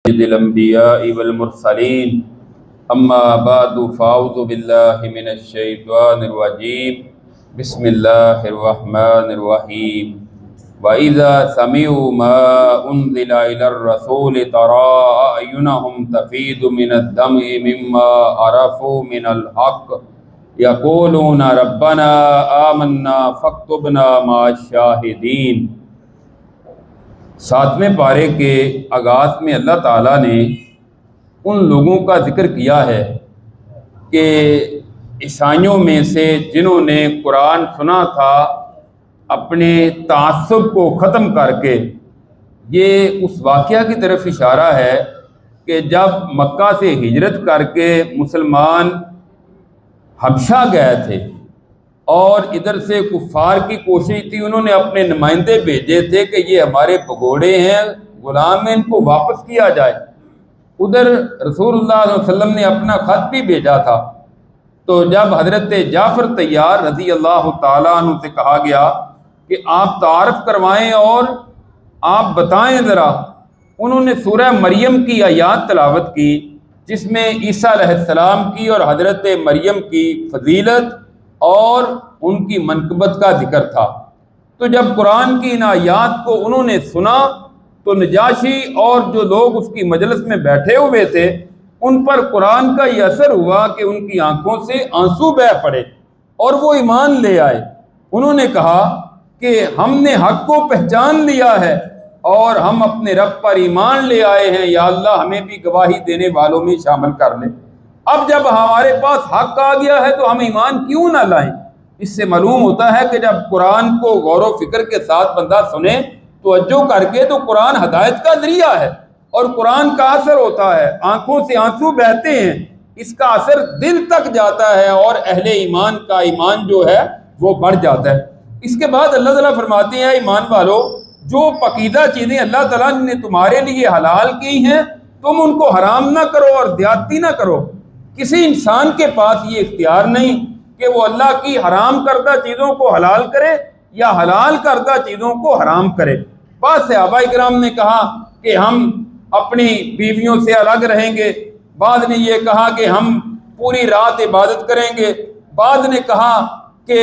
الأنبياء والمرسلين أما بعد فأعوذ بالله من الشيطان الرجيم بسم الله الرحمن الرحيم وإذا سمعوا ما أنزل إلى الرسول ترى أعينهم تفيض من الدمع مما عرفوا من الحق يقولون ربنا آمنا فاكتبنا مع الشاهدين۔ ساتویں پارے کے آغاز میں اللہ تعالیٰ نے ان لوگوں کا ذکر کیا ہے کہ عیسائیوں میں سے جنہوں نے قرآن سنا تھا اپنے تعصب کو ختم کر کے، یہ اس واقعہ کی طرف اشارہ ہے کہ جب مکہ سے ہجرت کر کے مسلمان حبشہ گئے تھے اور ادھر سے کفار کی کوشش تھی، انہوں نے اپنے نمائندے بھیجے تھے کہ یہ ہمارے بھگوڑے ہیں، غلام ہیں، ان کو واپس کیا جائے۔ ادھر رسول اللہ صلی اللہ علیہ وسلم نے اپنا خط بھی بھیجا تھا۔ تو جب حضرت جعفر طیار رضی اللہ تعالیٰ عنہ سے کہا گیا کہ آپ تعارف کروائیں اور آپ بتائیں ذرا، انہوں نے سورہ مریم کی آیات تلاوت کی جس میں عیسیٰ علیہ السلام کی اور حضرت مریم کی فضیلت اور ان کی منقبت کا ذکر تھا۔ تو جب قرآن کی ان آیات کو انہوں نے سنا تو نجاشی اور جو لوگ اس کی مجلس میں بیٹھے ہوئے تھے ان پر قرآن کا یہ اثر ہوا کہ ان کی آنکھوں سے آنسو بہہ پڑے اور وہ ایمان لے آئے۔ انہوں نے کہا کہ ہم نے حق کو پہچان لیا ہے اور ہم اپنے رب پر ایمان لے آئے ہیں، یا اللہ ہمیں بھی گواہی دینے والوں میں شامل کر لے۔ اب جب ہمارے پاس حق آ گیا ہے تو ہم ایمان کیوں نہ لائیں؟ اس سے معلوم ہوتا ہے کہ جب قرآن کو غور و فکر کے ساتھ بندہ سنے توجہ کر کے، تو قرآن ہدایت کا ذریعہ ہے اور قرآن کا اثر ہوتا ہے، آنکھوں سے آنسو بہتے ہیں، اس کا اثر دل تک جاتا ہے اور اہل ایمان کا ایمان جو ہے وہ بڑھ جاتا ہے۔ اس کے بعد اللہ تعالیٰ فرماتے ہیں ایمان والو، جو پاکیزہ چیزیں اللہ تعالیٰ نے تمہارے لیے حلال کی ہیں تم ان کو حرام نہ کرو اور زیادتی نہ کرو۔ کسی انسان کے پاس یہ اختیار نہیں کہ وہ اللہ کی حرام کردہ چیزوں کو حلال کرے یا حلال کردہ چیزوں کو حرام کرے۔ بعض صحابہ کرام نے کہا کہ ہم اپنی بیویوں سے الگ رہیں گے، بعض نے یہ کہا کہ ہم پوری رات عبادت کریں گے، بعض نے کہا کہ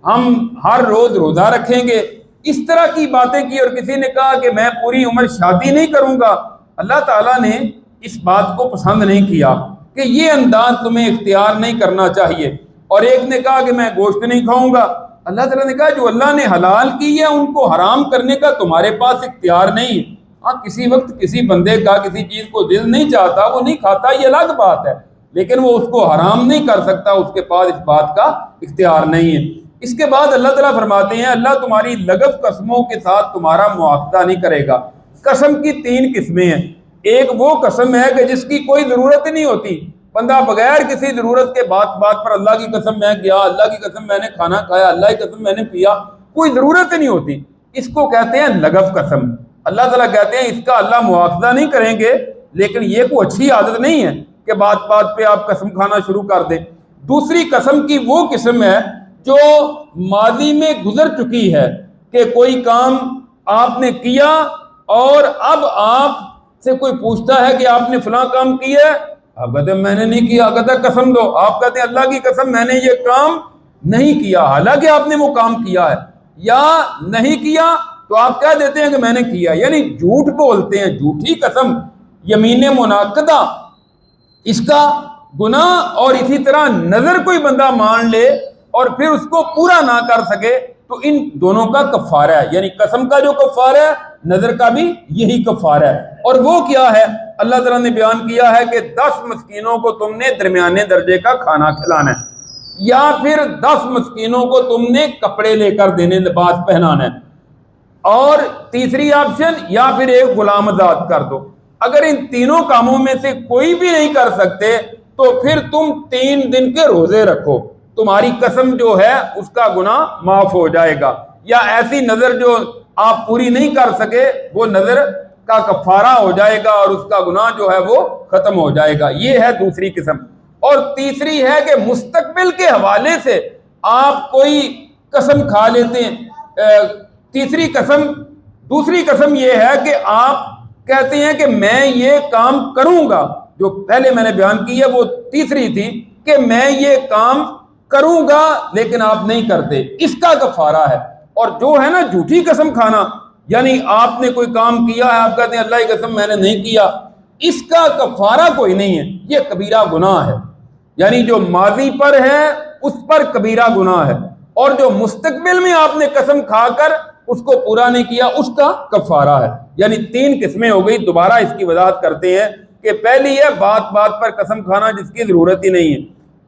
ہم ہر روز روزہ رکھیں گے۔ اس طرح کی باتیں کی، اور کسی نے کہا کہ میں پوری عمر شادی نہیں کروں گا۔ اللہ تعالیٰ نے اس بات کو پسند نہیں کیا کہ یہ انداز تمہیں اختیار نہیں کرنا چاہیے۔ اور ایک نے کہا کہ میں گوشت نہیں کھاؤں گا۔ اللہ تعالیٰ نے کہا جو اللہ نے حلال کی ہے ان کو حرام کرنے کا تمہارے پاس اختیار نہیں ہے۔ ہاں، کسی وقت کسی بندے کا کسی چیز کو دل نہیں چاہتا، وہ نہیں کھاتا، یہ الگ بات ہے، لیکن وہ اس کو حرام نہیں کر سکتا، اس کے پاس اس بات کا اختیار نہیں ہے۔ اس کے بعد اللہ تعالیٰ فرماتے ہیں اللہ تمہاری لغو قسموں کے ساتھ تمہارا مواخذہ نہیں کرے گا۔ قسم کی 3 قسمیں ہیں۔ ایک وہ قسم ہے کہ جس کی کوئی ضرورت ہی نہیں ہوتی، بندہ بغیر کسی ضرورت کے بات پر اللہ کی قسم میں گیا، اللہ کی قسم میں نے کھانا کھایا، اللہ کی قسم میں نے پیا، کوئی ضرورت ہی نہیں ہوتی، اس کو کہتے ہیں لغو قسم۔ اللہ تعالیٰ کہتے ہیں اس کا اللہ مواخذہ نہیں کریں گے، لیکن یہ کوئی اچھی عادت نہیں ہے کہ بات پہ آپ قسم کھانا شروع کر دیں۔ دوسری قسم کی وہ قسم ہے جو ماضی میں گزر چکی ہے کہ کوئی کام آپ نے کیا اور اب آپ سے کوئی پوچھتا ہے کہ آپ نے فلاں کام کیا ہے، آپ کہتے ہیں میں نے نہیں کیا، کہتا ہے قسم دو، آپ کہتے ہیں اللہ کی قسم میں نے یہ کام نہیں کیا، حالانکہ آپ نے وہ کام کیا ہے، یا نہیں کیا تو آپ کہہ دیتے ہیں کہ میں نے کیا، یعنی جھوٹ بولتے ہیں، جھوٹی قسم، یمین منعقدہ، اس کا گناہ۔ اور اسی طرح نظر کوئی بندہ مان لے اور پھر اس کو پورا نہ کر سکے تو ان دونوں کا کفارہ ہے، یعنی قسم کا جو کفارہ ہے نظر کا بھی یہی کفارہ ہے۔ اور وہ کیا ہے؟ اللہ تعالیٰ نے بیان کیا ہے کہ 10 مسکینوں کو تم نے درمیانے درجے کا کھانا کھلانا ہے، یا پھر 10 مسکینوں کو تم نے کپڑے لے کر دینے، لباس پہنانا ہے، اور تیسری آپشن یا پھر ایک غلام آزاد کر دو۔ اگر ان تینوں کاموں میں سے کوئی بھی نہیں کر سکتے تو پھر تم 3 دن کے روزے رکھو، تمہاری قسم جو ہے اس کا گناہ معاف ہو جائے گا، یا ایسی نظر جو آپ پوری نہیں کر سکے وہ نظر کا کفارہ ہو جائے گا اور اس کا گناہ جو ہے وہ ختم ہو جائے گا۔ یہ ہے دوسری قسم۔ اور تیسری ہے کہ مستقبل کے حوالے سے آپ کوئی قسم کھا لیتے ہیں۔ دوسری قسم یہ ہے کہ آپ کہتے ہیں کہ میں یہ کام کروں گا، جو پہلے میں نے بیان کی ہے وہ تیسری تھی کہ میں یہ کام کروں گا لیکن آپ نہیں کرتے، اس کا کفارہ ہے۔ اور جو ہے نا جھوٹی قسم کھانا، یعنی آپ نے کوئی کام کیا ہے، آپ کہتے ہیں اللہ کی قسم میں نے نہیں کیا، اس کا کفارہ کوئی نہیں ہے، یہ کبیرہ گناہ ہے۔ یعنی جو ماضی پر ہے اس پر کبیرہ گناہ ہے، اور جو مستقبل میں آپ نے قسم کھا کر اس کو پورا نہیں کیا اس کا کفارہ ہے۔ یعنی تین قسمیں ہو گئی۔ دوبارہ اس کی وضاحت کرتے ہیں کہ پہلی ہے بات بات پر قسم کھانا جس کی ضرورت ہی نہیں ہے،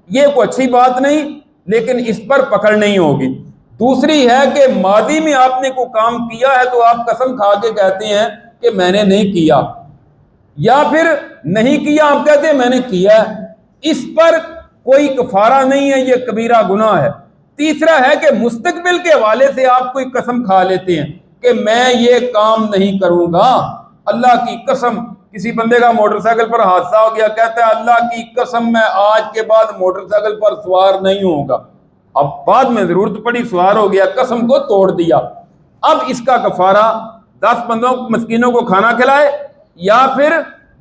یہ کوئی اچھی بات نہیں لیکن اس پر پکڑ نہیں ہوگی۔ دوسری ہے کہ ماضی میں آپ نے کوئی کام کیا ہے تو آپ قسم کھا کے کہتے ہیں کہ میں نے نہیں کیا، یا پھر نہیں کیا آپ کہتے ہیں میں نے کیا ہے، اس پر کوئی کفارہ نہیں ہے، یہ کبیرہ گناہ ہے۔ تیسرا ہے کہ مستقبل کے حوالے سے آپ کوئی قسم کھا لیتے ہیں کہ میں یہ کام نہیں کروں گا، اللہ کی قسم کسی بندے کا موٹر سائیکل پر حادثہ ہو گیا، کہتا ہے اللہ کی قسم میں آج کے بعد موٹر سائیکل پر سوار نہیں ہوں گا، اب بعد میں ضرورت پڑی سوار ہو گیا، قسم کو توڑ دیا۔ اب اس کا کفارہ 10 بندوں مسکینوں کو کھانا کھلائے، یا پھر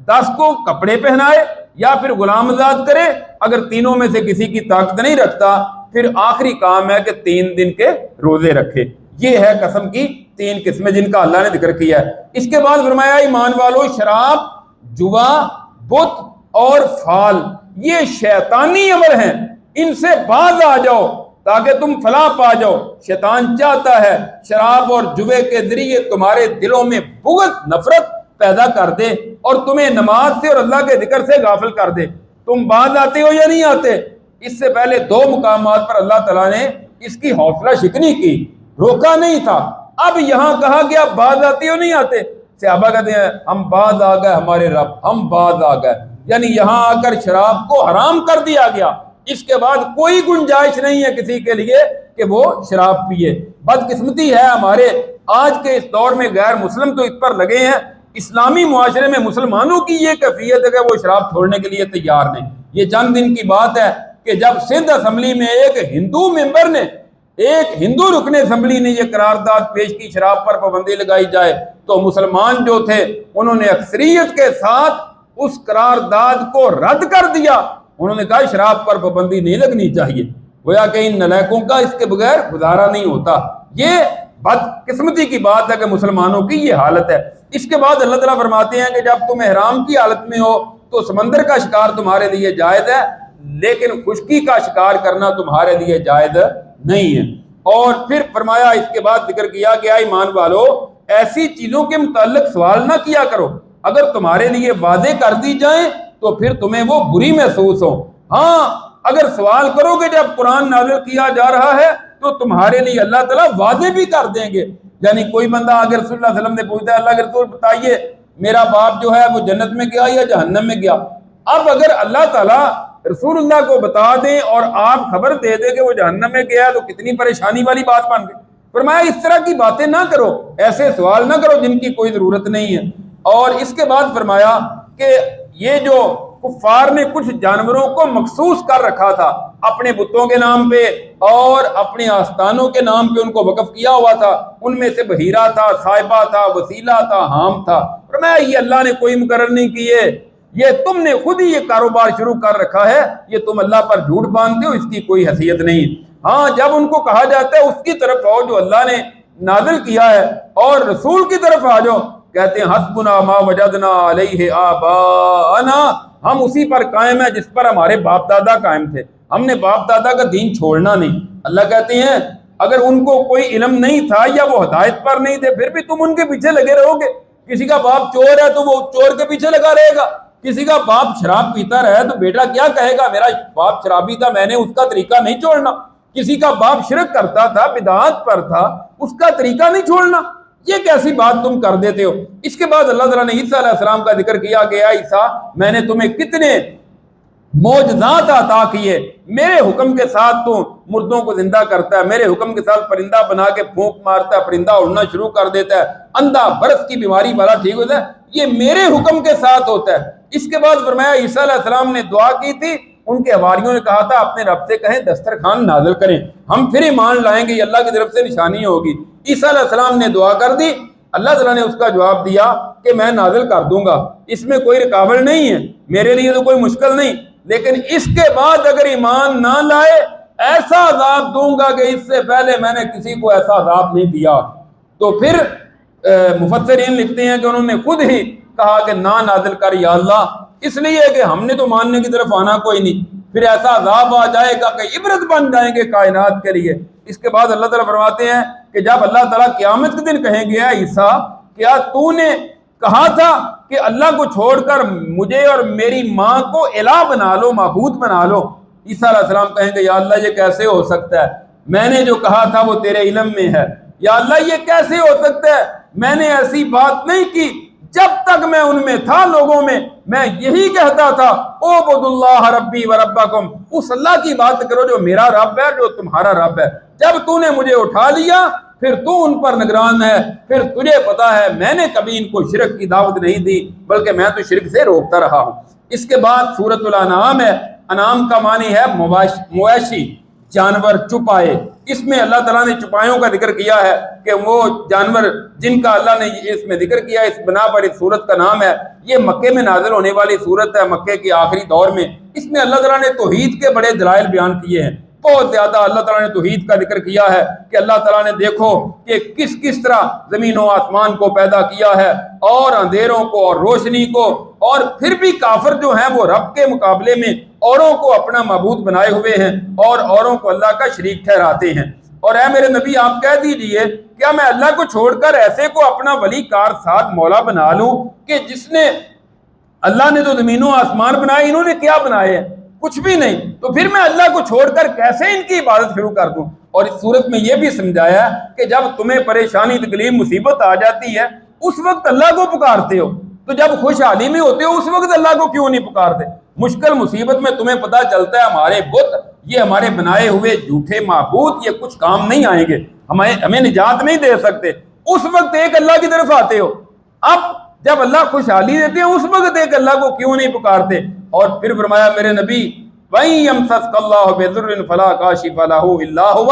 10 کو کپڑے پہنائے، یا پھر غلام آزاد کرے۔ اگر تینوں میں سے کسی کی طاقت نہیں رکھتا پھر آخری کام ہے کہ 3 دن کے روزے رکھے۔ یہ ہے قسم کی 3 قسمیں جن کا اللہ نے ذکر کیا ہے۔ اس کے بعد فرمایا ایمان والو شراب، جوا، بت اور فال یہ شیطانی عمل ہیں، ان سے باز آ جاؤ تاکہ تم فلاح پا جاؤ۔ شیطان چاہتا ہے شراب اور جوے کے ذریعے تمہارے دلوں میں بغض، نفرت پیدا کر دے اور تمہیں نماز سے اور اللہ کے ذکر سے غافل کر دے۔ تم باز آتے ہو یا نہیں آتے؟ اس سے پہلے 2 مقامات پر اللہ تعالیٰ نے اس کی حوصلہ شکنی کی، روکا نہیں تھا۔ اب یہاں کہا گیا باز آتے ہو نہیں آتے؟ صحابہ کہتے ہیں ہم باز آ گئے ہمارے رب، ہم باز آ گئے۔ یعنی یہاں آ کر شراب کو حرام کر دیا گیا، اس کے بعد کوئی گنجائش نہیں ہے کسی کے لیے کہ وہ شراب پیے۔ بدقسمتی ہے ہمارے آج کے اس دور میں غیر مسلم تو اس پر لگے ہیں، اسلامی معاشرے میں مسلمانوں کی یہ کیفیت ہے کہ وہ شراب چھوڑنے کے لیے تیار نہیں۔ یہ چند دن کی بات ہے کہ جب سندھ اسمبلی میں ایک ہندو ممبر نے، ایک ہندو رکن اسمبلی نے یہ قرارداد پیش کی شراب پر پابندی لگائی جائے، تو مسلمان جو تھے انہوں نے اکثریت کے ساتھ اس قرارداد کو رد کر دیا۔ انہوں نے کہا شراب پر پابندی نہیں لگنی چاہیے، گویا کہ ان نالائقوں کا اس کے بغیر گزارا نہیں ہوتا۔ یہ بدقسمتی کی بات ہے کہ مسلمانوں کی یہ حالت ہے۔ اس کے بعد اللہ تعالیٰ فرماتے ہیں کہ جب تم احرام کی حالت میں ہو تو سمندر کا شکار تمہارے لیے جائز ہے، لیکن خشکی کا شکار کرنا تمہارے لیے جائز نہیں ہے۔ اور پھر فرمایا اس کے بعد ذکر کیا کہ اے ایمان والو ایسی چیزوں کے متعلق سوال نہ کیا کرو، اگر تمہارے لیے واضح کر دی جائیں تو پھر تمہیں وہ بری محسوس ہو۔ ہاں اگر سوال کرو گے جب قرآن نازل کیا جا رہا ہے تو تمہارے لیے اللہ تعالیٰ واضح بھی کر دیں گے۔ یعنی کوئی بندہ اگر رسول اللہ علیہ وسلم نے پوچھتا ہے اللہ کے رسول بتائیے میرا باپ جو ہے وہ جنت میں گیا یا جہنم میں گیا، اب اگر اللہ تعالیٰ رسول اللہ کو بتا دیں اور آپ خبر دے دیں کہ وہ جہنم میں گیا تو کتنی پریشانی والی بات بن گئی۔ فرمایا اس طرح کی باتیں نہ کرو، ایسے سوال نہ کرو جن کی کوئی ضرورت نہیں ہے۔ اور اس کے بعد فرمایا کہ یہ جو کفار نے کچھ جانوروں کو مخصوص کر رکھا تھا اپنے بتوں کے نام پہ اور اپنے آستانوں کے نام پہ ان کو وقف کیا ہوا تھا، ان میں سے بحیرہ تھا، صائبہ تھا، وسیلہ تھا، حام تھا۔ فرمایا یہ اللہ نے کوئی مقرر نہیں کیے، یہ تم نے خود ہی یہ کاروبار شروع کر رکھا ہے، یہ تم اللہ پر جھوٹ باندھتے ہو، اس کی کوئی حیثیت نہیں۔ ہاں جب ان کو کہا جاتا ہے اس کی طرف آؤ جو اللہ نے نازل کیا ہے اور رسول کی طرف آ جاؤ، کہتے ہیں حسبنا ما وجدنا علیہ آباءنا، ہم اسی پر قائم ہیں جس پر ہمارے باپ دادا قائم تھے، ہم نے باپ دادا کا دین چھوڑنا نہیں۔ اللہ کہتے ہیں اگر ان کو کوئی علم نہیں تھا یا وہ ہدایت پر نہیں تھے پھر بھی تم ان کے پیچھے لگے رہو گے۔ کسی کا باپ چور ہے تو وہ چور کے پیچھے لگا رہے گا، کسی کا باپ شراب پیتا رہے تو بیٹا کیا کہے گا میرا باپ شرابی تھا میں نے اس کا طریقہ نہیں چھوڑنا۔ کسی کا باپ شرک کرتا تھا، بدعات پر تھا، اس کا طریقہ نہیں چھوڑنا، یہ کیسی بات تم کر دیتے ہو۔ اس کے بعد اللہ تعالیٰ نے عیسیٰ علیہ السلام کا ذکر کیا کہ اے عیسیٰ میں نے تمہیں کتنے معجزات عطا کیے، میرے حکم کے ساتھ تو مردوں کو زندہ کرتا ہے، میرے حکم کے ساتھ پرندہ بنا کے پھونک مارتا ہے، پرندہ اڑنا شروع کر دیتا ہے، اندھا برس کی بیماری والا ٹھیک ہوتا ہے، یہ میرے حکم کے ساتھ ہوتا ہے۔ اس کے بعد فرمایا عیسیٰ علیہ السلام نے دعا کی تھی، ان کے حواریوں نے کہا تھا اپنے رب سے کہیں دسترخوان نازل کریں، ہم پھر ایمان لائیں گے، یہ اللہ کی طرف سے نشانی ہوگی۔ عیسیٰ علیہ السلام نے دعا کر دی، اللہ تعالیٰ نے اس کا جواب دیا کہ میں نازل کر دوں گا، اس میں کوئی رکاوٹ نہیں ہے، میرے لیے تو کوئی مشکل نہیں، لیکن اس کے بعد اگر ایمان نہ لائے ایسا عذاب دوں گا کہ اس سے پہلے میں نے کسی کو ایسا عذاب نہیں دیا۔ تو پھر مفسرین لکھتے ہیں کہ انہوں نے خود ہی کہا کہ نہ نازل کر یا اللہ، اس لیے کہ ہم نے تو ماننے کی طرف آنا کوئی نہیں، پھر ایسا عذاب آ جائے گا کہ عبرت بن جائیں گے کائنات کے لیے۔ اس کے بعد اللہ تعالیٰ فرماتے ہیں کہ جب اللہ تعالیٰ قیامت کے دن کہیں گے اے عیسیٰ کیا تو نے کہا تھا کہ اللہ کو چھوڑ کر مجھے اور میری ماں کو الہ بنا لو، معبود بنا لو؟ عیسیٰ علیہ السلام کہیں گے یا اللہ یہ کیسے ہو سکتا ہے، میں نے جو کہا تھا وہ تیرے علم میں ہے، یا اللہ یہ کیسے ہو سکتا ہے، میں نے ایسی بات نہیں کی، جب تک میں ان میں تھا لوگوں میں یہی کہتا تھا اعبدوا اللہ ربی و ربکم، اس اللہ کی بات کرو جو میرا رب ہے جو تمہارا رب ہے۔ جب تو نے مجھے اٹھا لیا پھر تو ان پر نگران ہے، پھر تجھے پتا ہے میں نے کبھی ان کو شرک کی دعوت نہیں دی بلکہ میں تو شرک سے روکتا رہا ہوں۔ اس کے بعد سورۃ الانعام ہے، انعام کا معنی ہے مویشی، جانور، چپائے۔ اس میں اللہ تعالیٰ نے چپایوں کا ذکر کیا ہے کہ وہ جانور جن کا اللہ نے اس میں ذکر کیا، اس بنا پر اس سورت کا نام ہے۔ یہ مکے میں نازل ہونے والی سورت ہے، مکے کے آخری دور میں۔ اس میں اللہ تعالیٰ نے توحید کے بڑے دلائل بیان کیے ہیں، بہت زیادہ اللہ تعالیٰ نے توحید کا ذکر کیا ہے کہ اللہ تعالیٰ نے دیکھو کہ کس طرح زمین و آسمان کو پیدا کیا ہے، اور اندھیروں کو اور روشنی کو، اور پھر بھی کافر جو ہیں وہ رب کے مقابلے میں اوروں کو اپنا معبود بنائے ہوئے ہیں اور اوروں کو اللہ کا شریک ٹھہراتے ہیں۔ اور اے میرے نبی آپ کہہ دیجئے کیا میں اللہ کو چھوڑ کر ایسے کو اپنا ولی کار ساتھ مولا بنا لوں کہ جس نے، اللہ نے تو زمین و آسمان بنائے، انہوں نے کیا بنائے ہیں؟ کچھ بھی نہیں، تو پھر میں اللہ کو چھوڑ کر کیسے ان کی عبادت شروع کر دوں؟ اور اس صورت میں یہ بھی سمجھایا کہ جب تمہیں پریشانی، تکلیف، مصیبت آ جاتی ہے اس وقت اللہ کو پکارتے ہو، تو جب خوشحالی میں ہوتے ہو اس وقت اللہ کو کیوں نہیں پکارتے؟ مشکل مصیبت میں تمہیں پتہ چلتا ہے ہمارے بت، یہ ہمارے بنائے ہوئے جھوٹے معبود یہ کچھ کام نہیں آئیں گے، ہمیں نجات نہیں دے سکتے، اس وقت ایک اللہ کی طرف آتے ہو۔ اب جب اللہ خوشحالی دیتے ہیں اس وقت ایک اللہ کو کیوں نہیں پکارتے؟ اور پھر فرمایا میرے نبی وَإِن يَمْسَسْكَ اللَّهُ بِضُرٍّ فَلَا كَاشِفَ لَهُ إِلَّا هُوَ،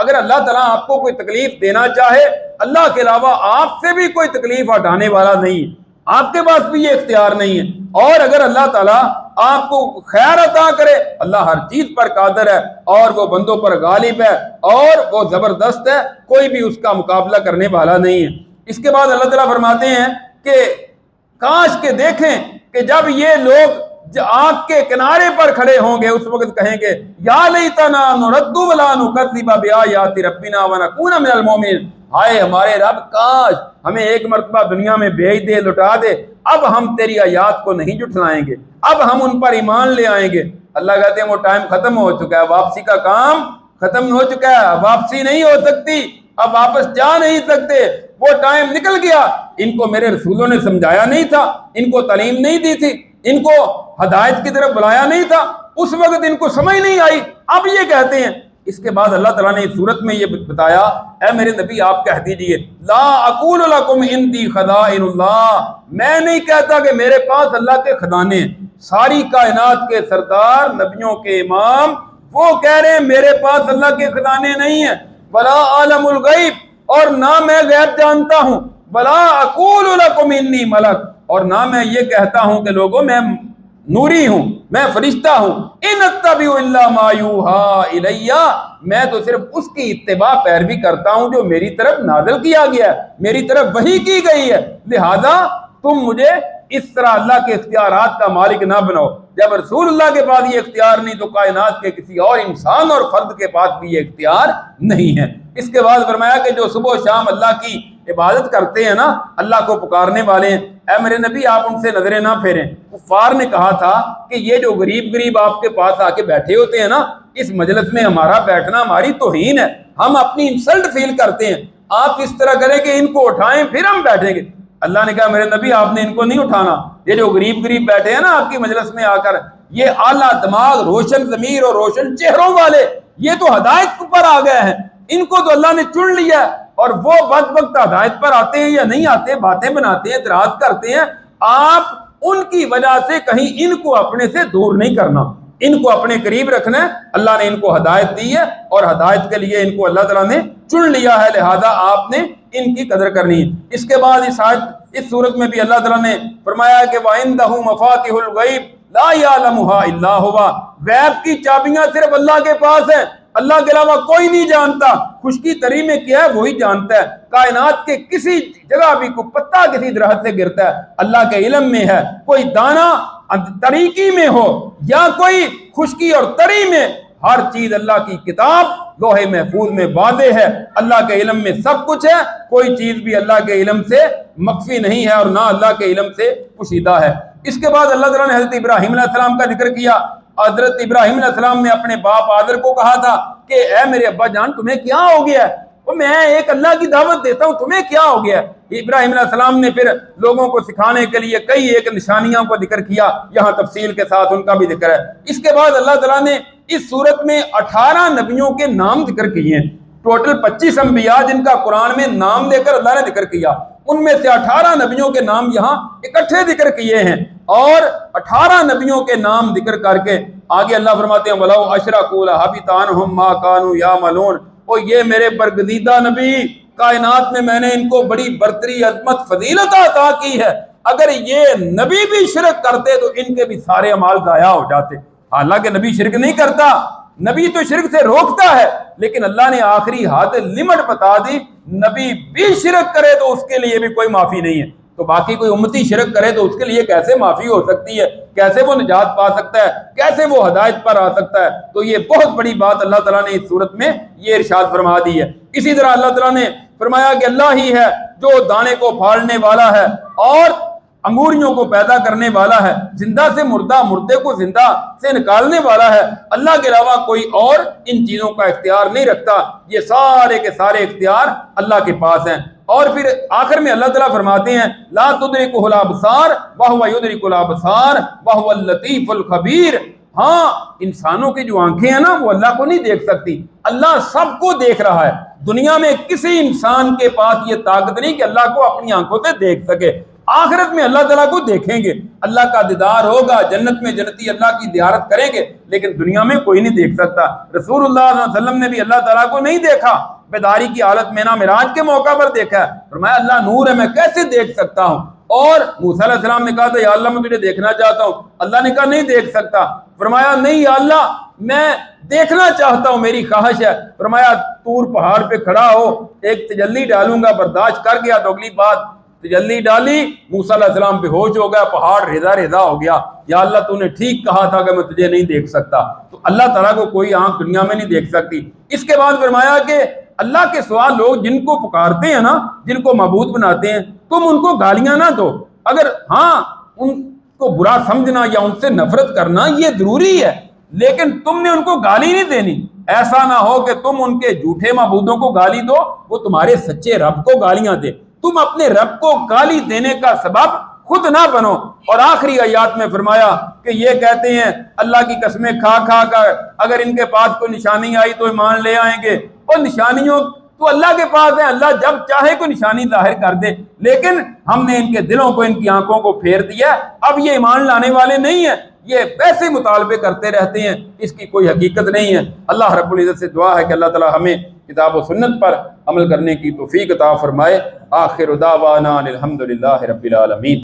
اگر اللہ تعالیٰ آپ کو کوئی تکلیف دینا چاہے اللہ کے علاوہ آپ سے بھی کوئی تکلیف ہٹانے والا نہیں، آپ کے پاس بھی یہ اختیار نہیں ہے۔ اور اگر اللہ تعالیٰ آپ کو خیر عطا کرے، اللہ ہر چیز پر قادر ہے اور وہ بندوں پر غالب ہے اور وہ زبردست ہے، کوئی بھی اس کا مقابلہ کرنے والا نہیں ہے۔ اس کے بعد اللہ تعالیٰ فرماتے ہیں کہ کاش کے دیکھیں کہ جب یہ لوگ آگ کے کنارے پر کھڑے ہوں گے اس وقت کہیں گے یا لیتنا نرد ولا نکذب بآیات ربنا ونکون من المؤمنین، ہائے ہمارے رب کاش ہمیں ایک مرتبہ دنیا میں بھیج دے، لٹا دے، اب ہم تیری آیات کو نہیں جھٹلائیں گے، اب ہم ان پر ایمان لے آئیں گے۔ اللہ کہتے ہیں وہ ٹائم ختم ہو چکا ہے، واپسی کا کام ختم ہو چکا ہے، واپسی نہیں ہو سکتی، اب واپس جا نہیں سکتے، وہ ٹائم نکل گیا۔ ان کو میرے رسولوں نے سمجھایا نہیں تھا، ان کو تعلیم نہیں دی تھی، ان کو ہدایت کی طرف بلایا نہیں تھا، اس وقت ان کو سمجھ نہیں آئی، اب یہ کہتے ہیں۔ اس کے بعد اللہ تعالیٰ نے اس صورت میں یہ بتایا اے میرے نبی آپ کہہ دیجئے لا اقول لکم عندی خزائن اللہ، میں نہیں کہتا کہ میرے پاس اللہ کے خزانے ہیں، ساری کائنات کے سردار، نبیوں کے امام وہ کہہ رہے ہیں میرے پاس اللہ کے خزانے نہیں ہیں، ولا عالم الغیب، اور نہ میں غیب جانتا ہوں، ولا اقول لکم انی ملک، اور نہ میں یہ کہتا ہوں کہ لوگوں میں نوری ہوں، میں فرشتہ ہوں، ان اتبع الا ما یوحى الی، میں تو صرف اس کی اتباع پیروی کرتا ہوں جو میری طرف نازل کیا گیا ہے، میری طرف وحی کی گئی ہے، لہذا تم مجھے اس طرح اللہ کے اختیارات کا مالک نہ بناؤ۔ جب رسول اللہ کے پاس یہ اختیار نہیں تو کائنات کے کسی اور انسان اور فرد کے پاس بھی یہ اختیار نہیں ہے۔ اس کے بعد فرمایا کہ جو صبح و شام اللہ کی عبادت کرتے ہیں نا، اللہ کو پکارنے والے ہیں، اے میرے نبی آپ ان سے نظریں نہ پھیریں۔ کفار نے کہا تھا کہ یہ جو غریب آپ کے پاس آ کے بیٹھے ہوتے ہیں نا، اس مجلس میں ہمارا بیٹھنا ہماری توہین ہے، ہم اپنی انسلٹ فیل کرتے ہیں، آپ اس طرح کریں کہ ان کو اٹھائیں پھر ہم بیٹھیں گے۔ اللہ نے کہا میرے نبی آپ نے ان کو نہیں اٹھانا، یہ جو غریب بیٹھے ہیں نا آپ کی مجلس میں آ کر، یہ اعلیٰ دماغ، روشن ضمیر اور روشن چہروں والے، یہ تو ہدایت پر آ گئے ہیں، ان کو تو اللہ نے چن لیا، اور وہ بدبخت ہدایت پر آتے ہیں یا نہیں آتے، باتیں بناتے ہیں، اعتراض کرتے ہیں، آپ ان کی وجہ سے کہیں ان کو اپنے سے دور نہیں کرنا، ان کو اپنے قریب رکھنا ہے۔ اللہ نے ان کو ہدایت دی ہے اور ہدایت کے لیے ان کو اللہ تعالیٰ نے چن لیا ہے، لہذا آپ نے ان کی قدر کرنی ہے۔ اس کے بعد اس صورت میں بھی اللہ تعالیٰ نے فرمایا کہ وَعِندَهُ مَفَاتِحُ الْغَيْبِ لَا يَعْلَمُهَا إِلَّا هُوَ، غیب کی چابیاں صرف اللہ کے پاس ہیں، اللہ کے علاوہ کوئی نہیں جانتا۔ خشکی تری میں کیا ہے وہی جانتا ہے، کائنات کے کسی جگہ بھی کوئی پتا کسی درخت سے گرتا ہے اللہ کے علم میں ہے، کوئی دانا طریقی میں ہو یا کوئی خشکی اور تری میں، ہر چیز اللہ کی کتاب لوح محفوظ میں واضح ہے، اللہ کے علم میں سب کچھ ہے، کوئی چیز بھی اللہ کے علم سے مخفی نہیں ہے اور نہ اللہ کے علم سے پوشیدہ ہے۔ اس کے بعد اللہ تعالیٰ نے حضرت ابراہیم علیہ السلام کا ذکر کیا۔ حضرت ابراہیم علیہ السلام نے اپنے باپ آذر کو کہا تھا کہ اے میرے ابا جان تمہیں کیا ہو گیا ہے، میں ایک اللہ کی دعوت دیتا ہوں، تمہیں کیا ہو گیا ہے؟ ابراہیم علیہ السلام نے پھر لوگوں کو سکھانے کے لیے کئی ایک نشانیاں کو ذکر کیا، یہاں تفصیل کے ساتھ ان کا بھی ذکر ہے۔ اس کے بعد اللہ تعالیٰ نے اس صورت میں 18 نبیوں کے نام ذکر کیے ہیں، ٹوٹل 25 انبیاء جن کا قرآن میں نام دے کر اللہ نے ذکر کیا، ان میں سے 18 نبیوں کے نام یہاں اکٹھے ذکر کیے ہیں، اور 18 نبیوں کے نام ذکر کر کے آگے اللہ فرماتے ہیں وَلَوْ أَشْرَكُوا لَحَبِطَ عَنْهُمْ مَا كَانُوا يَعْمَلُونَ، اور یہ میرے برگزیدہ نبی، کائنات میں نے ان کو بڑی برتری عظمت فضیلت عطا کی ہے، اگر یہ نبی بھی شرک کرتے تو ان کے بھی سارے اعمال ضائع ہو جاتے۔ حالانکہ نبی شرک نہیں کرتا، نبی تو شرک سے روکتا ہے، لیکن اللہ نے آخری حد لمٹ بتا دی، نبی بھی شرک کرے تو اس کے لیے بھی کوئی معافی نہیں ہے، تو باقی کوئی امتی شرک کرے تو اس کے لیے کیسے معافی ہو سکتی ہے، کیسے وہ نجات پا سکتا ہے، کیسے وہ ہدایت پر آ سکتا ہے؟ تو یہ بہت بڑی بات اللہ تعالیٰ نے اس صورت میں یہ ارشاد فرما دی ہے۔ اسی طرح اللہ تعالیٰ نے فرمایا کہ اللہ ہی ہے جو دانے کو پھاڑنے والا ہے اور انگوریوں کو پیدا کرنے والا ہے، زندہ سے مردہ، مردے کو زندہ سے نکالنے والا ہے، اللہ کے علاوہ کوئی اور ان چیزوں کا اختیار نہیں رکھتا، یہ سارے کے سارے اختیار اللہ کے پاس ہیں۔ اور پھر آخر میں اللہ تعالیٰ فرماتے ہیں لا تدرکہ الابصار وہو یدرک الابصار وہو اللطیف الخبیر، ہاں انسانوں کی جو آنکھیں ہیں نا وہ اللہ کو نہیں دیکھ سکتی، اللہ سب کو دیکھ رہا ہے۔ دنیا میں کسی انسان کے پاس یہ طاقت نہیں کہ اللہ کو اپنی آنکھوں سے دیکھ سکے، آخرت میں اللہ تعالیٰ کو دیکھیں گے، اللہ کا دیدار ہوگا، جنت میں جنتی اللہ کی زیارت کریں گے، لیکن دنیا میں کوئی نہیں دیکھ سکتا۔ رسول اللہ صلی اللہ علیہ وسلم نے بھی اللہ تعالیٰ کو نہیں دیکھا، بیداری کی حالت میں معراج کے موقع پر دیکھا ہے، فرمایا اللہ نور ہے میں کیسے دیکھ سکتا ہوں؟ اور موسیٰ علیہ السلام نے کہا تھا یا اللہ میں تجھے دیکھنا چاہتا ہوں، اللہ نے کہا نہیں دیکھ سکتا، فرمایا نہیں یا اللہ میں دیکھنا چاہتا ہوں، میری خواہش ہے، فرمایا طور پہاڑ پہ کھڑا ہو، ایک تجلی ڈالوں گا، برداشت کر گیا تو اگلی بات تجلی ڈالی، موسیٰ علیہ السلام بے ہوش ہو گیا، پہاڑ ریزہ ریزہ ہو گیا، یا اللہ تو نے ٹھیک کہا تھا کہ میں تجھے نہیں دیکھ سکتا۔ تو اللہ تعالیٰ کو کوئی آنکھ دنیا میں نہیں دیکھ سکتی۔ اس کے بعد فرمایا کہ اللہ کے سوا لوگ جن کو پکارتے ہیں نا، جن کو معبود بناتے ہیں، تم ان کو گالیاں نہ دو، اگر ہاں ان کو برا سمجھنا یا ان سے نفرت کرنا یہ ضروری ہے، لیکن تم نے ان کو گالی نہیں دینی، ایسا نہ ہو کہ تم ان کے جھوٹے معبودوں کو گالی دو، وہ تمہارے سچے رب کو گالیاں دے، تم اپنے رب کو گالی دینے کا سبب خود نہ بنو۔ اور آخری آیات میں فرمایا کہ یہ کہتے ہیں اللہ کی قسمیں کھا کھا کر اگر ان کے پاس کوئی نشانی آئی تو ایمان لے آئیں گے، اور نشانیوں تو اللہ کے پاس ہے، اللہ جب چاہے کوئی نشانی ظاہر کر دے، لیکن ہم نے ان کے دلوں کو، ان کی آنکھوں کو پھیر دیا، اب یہ ایمان لانے والے نہیں ہیں، یہ ویسے مطالبے کرتے رہتے ہیں، اس کی کوئی حقیقت نہیں ہے۔ اللہ رب العزت سے دعا ہے کہ اللہ تعالی ہمیں کتاب و سنت پر عمل کرنے کی توفیق عطا فرمائے۔ آخر دعوانا الحمدللہ رب العالمین۔